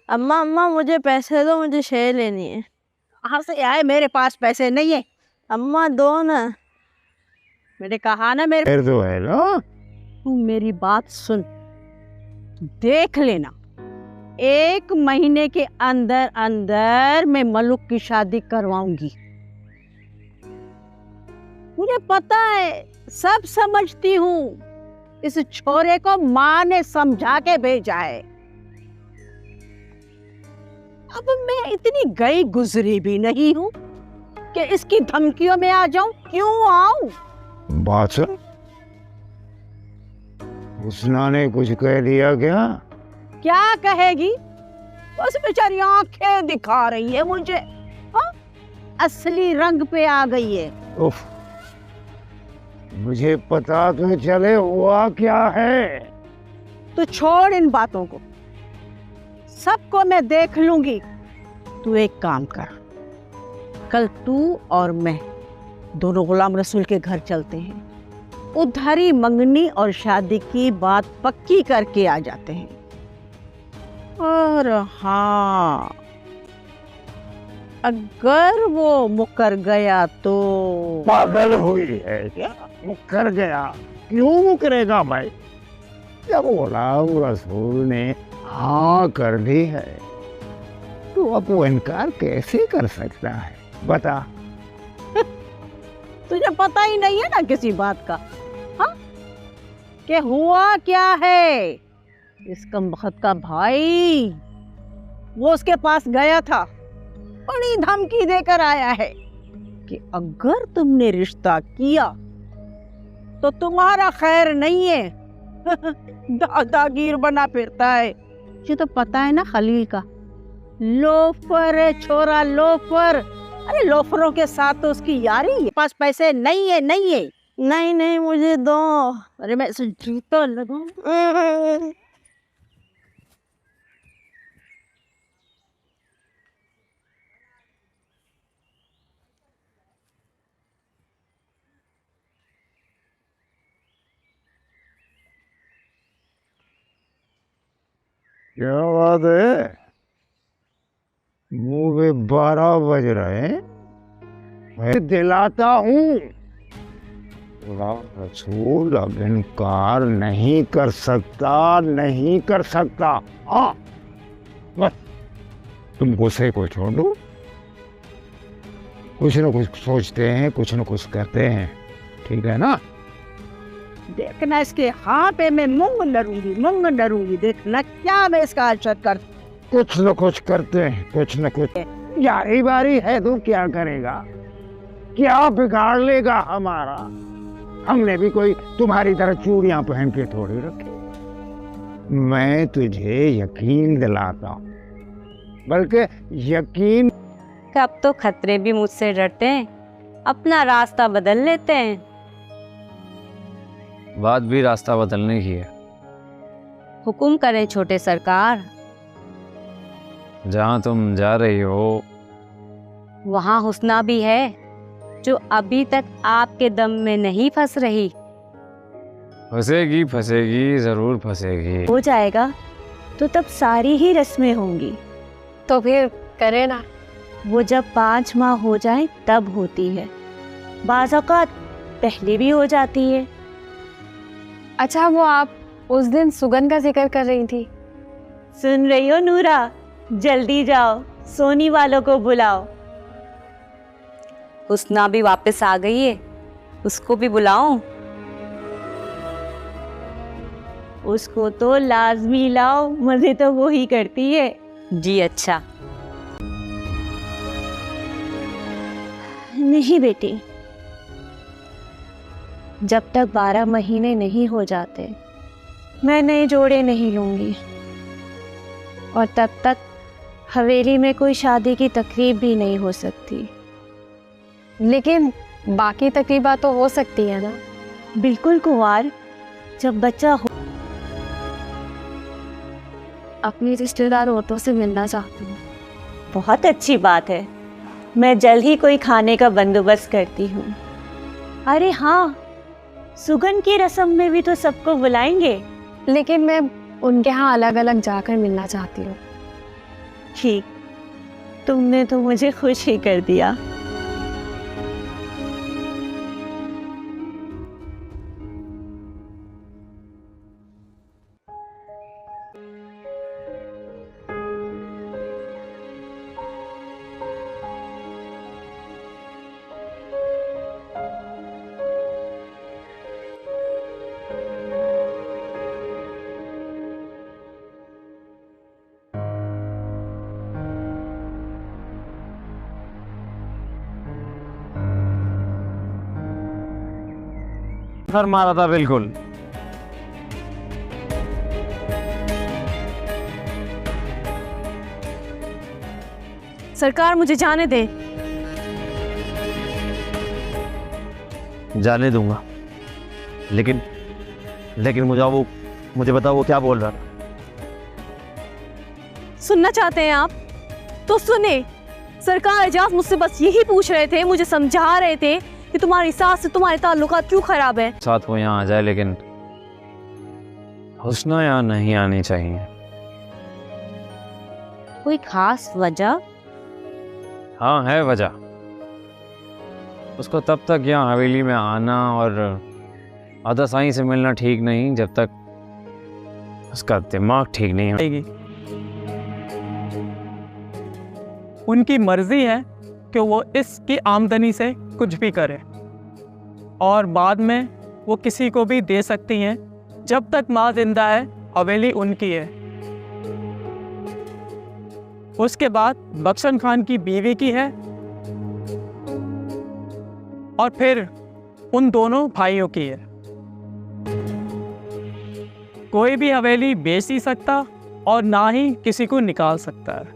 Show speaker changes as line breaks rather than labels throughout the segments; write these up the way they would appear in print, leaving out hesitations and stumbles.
अम्मा अम्मा मुझे पैसे दो, मुझे शेर लेनी है।
कहाँ से आए? मेरे पास पैसे नहीं है।
अम्मा दो ना।
मैंने कहा ना मेरे
तो है ना।
तू मेरी बात सुन, देख लेना 1 महीने के अंदर अंदर मैं मलुक की शादी करवाऊंगी। मुझे पता है, सब समझती हूँ। इस छोरे को माँ ने समझा के भेजा है। अब मैं इतनी गई गुजरी भी नहीं हूँ कि इसकी धमकियों में आ जाऊं। क्यों आऊं?
बात सुन, हुस्ना ने कुछ कह दिया क्या?
क्या कहेगी? बस बेचारी आंखें दिखा रही है मुझे। हाँ? असली रंग पे आ गई है।
उफ, मुझे पता तो चले हुआ क्या है।
तू छोड़ इन बातों को, सबको मैं देख लूंगी। तू एक काम कर, कल तू और मैं दोनों गुलाम रसूल के घर चलते हैं। उधर ही मंगनी और शादी की बात पक्की करके आ जाते हैं। और हाँ, अगर वो मुकर गया तो
पागल हुई है क्या? मुकर गया? क्यों मुकरेगा भाई? जब गुलाम रसूल ने हाँ कर दी है तो अब वो इनकार कैसे कर सकता है? बता।
तुझे पता ही नहीं है ना किसी बात का। हाँ, कि हुआ क्या है? इस कमबख्त का भाई वो उसके पास गया था, बड़ी धमकी देकर आया है कि अगर तुमने रिश्ता किया तो तुम्हारा खैर नहीं है। दादागीर बना फिरता है। ये तो पता है ना खलील का, लोफर है छोरा, लोफर। अरे लोफरों के साथ तो उसकी यारी है। पास पैसे नहीं है, नहीं है।
नहीं नहीं मुझे दो।
अरे मैं इसे जूता लगाऊं।
क्या बात है? मुंह पे 12 बज रहे हैं। मैं दिलाता हूँ, गुलाम रसूल अब इनकार नहीं कर सकता, नहीं कर सकता। हाँ, बस तुम गुस्से को छोड़ दो। कुछ न कुछ सोचते हैं, कुछ न कुछ करते हैं, ठीक है ना?
देखना इसके हाँ पे मैं मूंग डरूंगी। देखना क्या मैं इसका असर कर।
कुछ न कुछ करते हैं, कुछ न कुछ। यारी बारी है तो क्या करेगा? क्या बिगाड़ लेगा हमारा? हमने भी कोई तुम्हारी तरह चूड़ियां पहन के थोड़ी रखी। मैं तुझे यकीन दिलाता हूं, बल्कि यकीन।
अब तो खतरे भी मुझसे डरते हैं, अपना रास्ता बदल लेते हैं।
बात भी रास्ता बदलने की है।
हुकुम करें छोटे सरकार।
जहाँ तुम जा रही हो
वहाँ हुस्ना भी है, जो अभी तक आपके दम में नहीं फंस रही।
फंसेगी फंसेगी, जरूर फंसेगी।
हो जाएगा तो तब सारी ही रस्में होंगी।
तो फिर करें ना।
वो जब 5 माह हो जाए तब होती है, बाज़ औक़ात पहले भी हो जाती है।
अच्छा, वो आप उस दिन सुगन का जिक्र कर रही थी।
सुन रही हो नूरा? जल्दी जाओ, सोनी वालों को बुलाओ।
हुस्ना भी वापस आ गई है, उसको भी बुलाऊं?
उसको तो लाजमी लाओ, मजे तो वो ही करती है।
जी अच्छा।
नहीं बेटी, जब तक 12 महीने नहीं हो जाते मैं नए जोड़े नहीं लूंगी, और तब तक हवेली में कोई शादी की तकरीब भी नहीं हो सकती।
लेकिन बाकी तकरीबा तो हो सकती है ना?
बिल्कुल कुंवार, जब बच्चा हो।
अपनी रिश्तेदार औरतों से मिलना चाहती हूँ।
बहुत अच्छी बात है, मैं जल्द ही कोई खाने का बंदोबस्त करती हूँ। अरे हाँ, सुगन की रस्म में भी तो सबको बुलाएंगे।
लेकिन मैं उनके यहाँ अलग अलग जाकर मिलना चाहती हूँ।
ठीक, तुमने तो मुझे खुश ही कर दिया।
सर मारा था बिल्कुल।
सरकार मुझे जाने दे।
जाने दूंगा, लेकिन मुझे बताओ वो क्या बोल रहा था।
सुनना चाहते हैं आप तो सुने। सरकार एजाज मुझसे बस यही पूछ रहे थे, मुझे समझा रहे थे कि तुम्हारी सास से तुम्हारे ताल्लुकात क्यों खराब है।
साथ वो यहाँ आ जाए, लेकिन हुस्ना यहाँ नहीं आनी चाहिए।
कोई खास वजह?
हाँ है वजह। उसको तब तक यहाँ हवेली में आना और आधा साईं से मिलना ठीक नहीं जब तक उसका दिमाग ठीक नहीं
आएगी। उनकी मर्जी है कि वो इसकी आमदनी से कुछ भी करे और बाद में वो किसी को भी दे सकती हैं। जब तक माँ जिंदा है हवेली उनकी है। उसके बाद बख्शन खान की बीवी की है और फिर उन दोनों भाइयों की है। कोई भी हवेली बेच नहीं सकता और ना ही किसी को निकाल सकता है।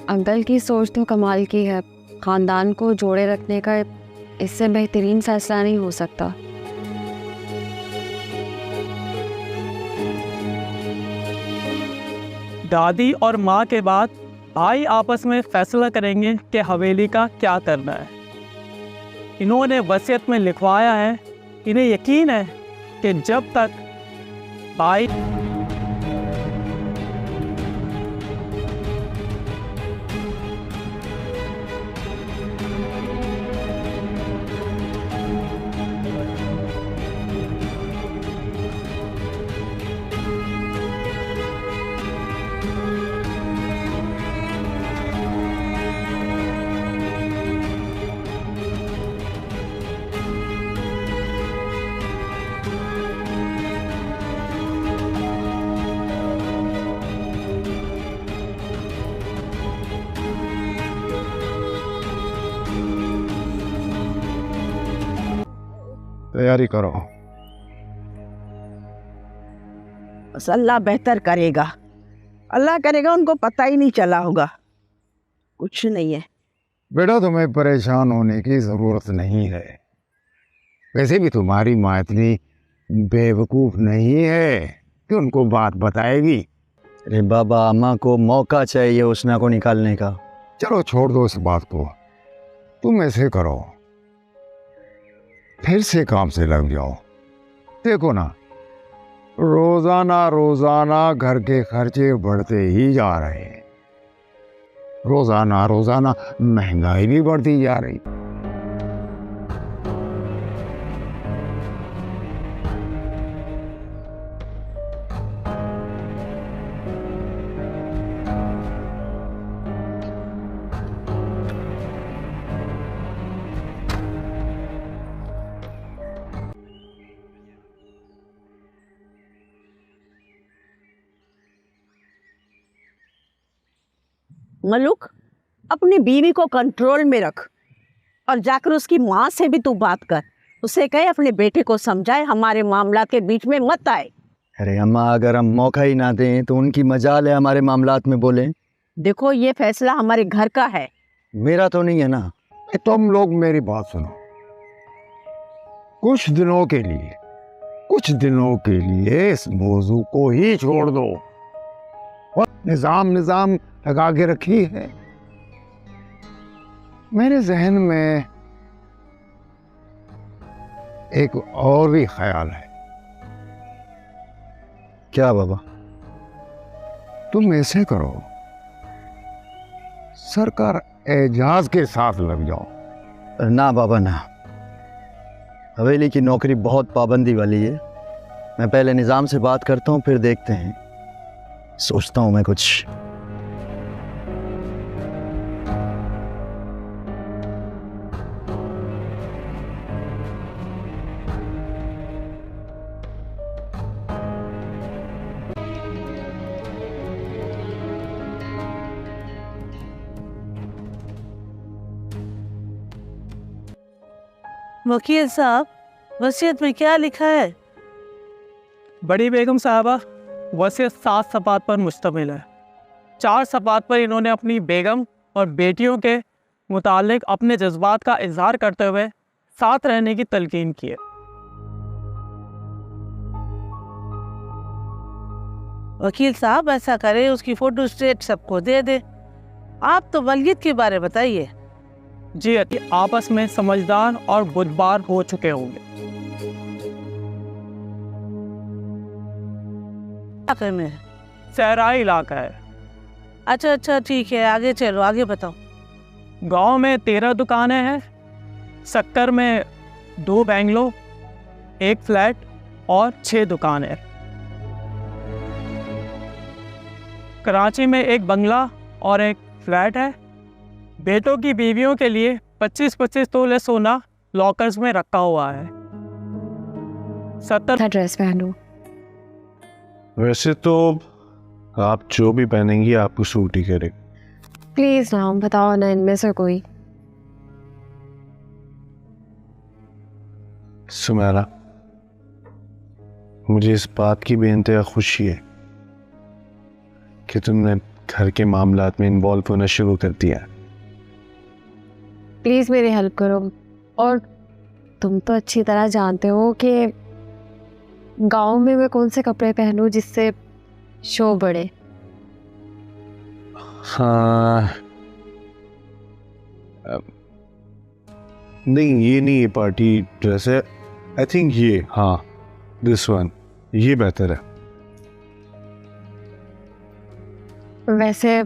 अंकल की सोच तो कमाल की है। खानदान को जोड़े रखने का इससे बेहतरीन फैसला नहीं हो सकता।
दादी और माँ के बाद भाई आपस में फैसला करेंगे कि हवेली का क्या करना है। इन्होंने वसीयत में लिखवाया है। इन्हें यकीन है कि जब तक भाई
तैयारी करो।
बस अल्लाह बेहतर करेगा। अल्लाह करेगा, उनको पता ही नहीं चला होगा। कुछ नहीं है
बेटा, तुम्हें परेशान होने की ज़रूरत नहीं है। वैसे भी तुम्हारी माँ इतनी बेवकूफ़ नहीं है कि उनको बात बताएगी।
अरे बाबा, अम्मा को मौका चाहिए हुस्ना को निकालने का।
चलो छोड़ दो इस बात को। तुम ऐसे करो, फिर से काम से लग जाओ। देखो ना, रोजाना रोजाना घर के खर्चे बढ़ते ही जा रहे हैं। रोजाना रोजाना महंगाई भी बढ़ती जा रही।
मलुक, अपनी बीवी को कंट्रोल में रख और जाकर उसकी माँ से भी तू बात कर। उसे कहे अपने बेटे को समझाए, हमारे मामला के बीच में मत आए।
अरे अम्मा, अगर हम मौका ही ना दें तो उनकी मजाल है हमारे मामलात में बोले।
देखो, ये फैसला हमारे घर का है,
मेरा तो नहीं है ना।
तुम लोग मेरी बात सुनो। कुछ दिनों के लिए इस मौजू को ही छोड़ दो और निजाम लगा के रखी है। मेरे जहन में एक और भी ख्याल है।
क्या बाबा?
तुम ऐसे करो, सरकार एजाज के साथ लग जाओ।
ना बाबा ना, हवेली की नौकरी बहुत पाबंदी वाली है। मैं पहले निज़ाम से बात करता हूँ, फिर देखते हैं, सोचता हूँ मैं कुछ।
वकील साहब, वसीयत में क्या लिखा है?
बड़ी बेगम साहबा, वसीयत 7 सफ़ात पर मुश्तमिल है। 4 सफ़ात पर इन्होंने अपनी बेगम और बेटियों के मुतालिक अपने जज्बात का इजहार करते हुए साथ रहने की तलकीन की है।
वकील साहब, ऐसा करें उसकी फोटो स्टेट सबको दे दे। आप तो वलीयत के बारे बताइए।
जी, आपस में समझदार और बुद्धबार हो चुके होंगे।
इलाके में है?
सहराई इलाका है।
अच्छा अच्छा, ठीक है, आगे चलो, आगे बताओ।
गांव में 13 दुकानें हैं। सक्कर में 2 बैंगलो, 1 फ्लैट और 6 दुकानें। कराची में 1 बंगला और 1 फ्लैट है। बेटों की बीवियों के लिए 25-25 तोले सोना लॉकर्स में रखा हुआ है। 70
ड्रेस पहनो।
वैसे तो आप जो भी पहनेंगी आपको सूट ही करेगा।
प्लीज ना बताओ ना इनमें से कोई।
सुमेरा, मुझे इस बात की बेइंतहा खुशी है कि तुमने घर के मामलात में इन्वॉल्व होना शुरू कर दिया।
प्लीज मेरी हेल्प करो। और तुम तो अच्छी तरह जानते हो कि गांव में मैं कौन से कपड़े पहनूं जिससे शो बढ़े।
हाँ, नहीं ये नहीं, ये पार्टी ड्रेस है। आई थिंक ये, हाँ दिस वन, ये बेहतर है।
वैसे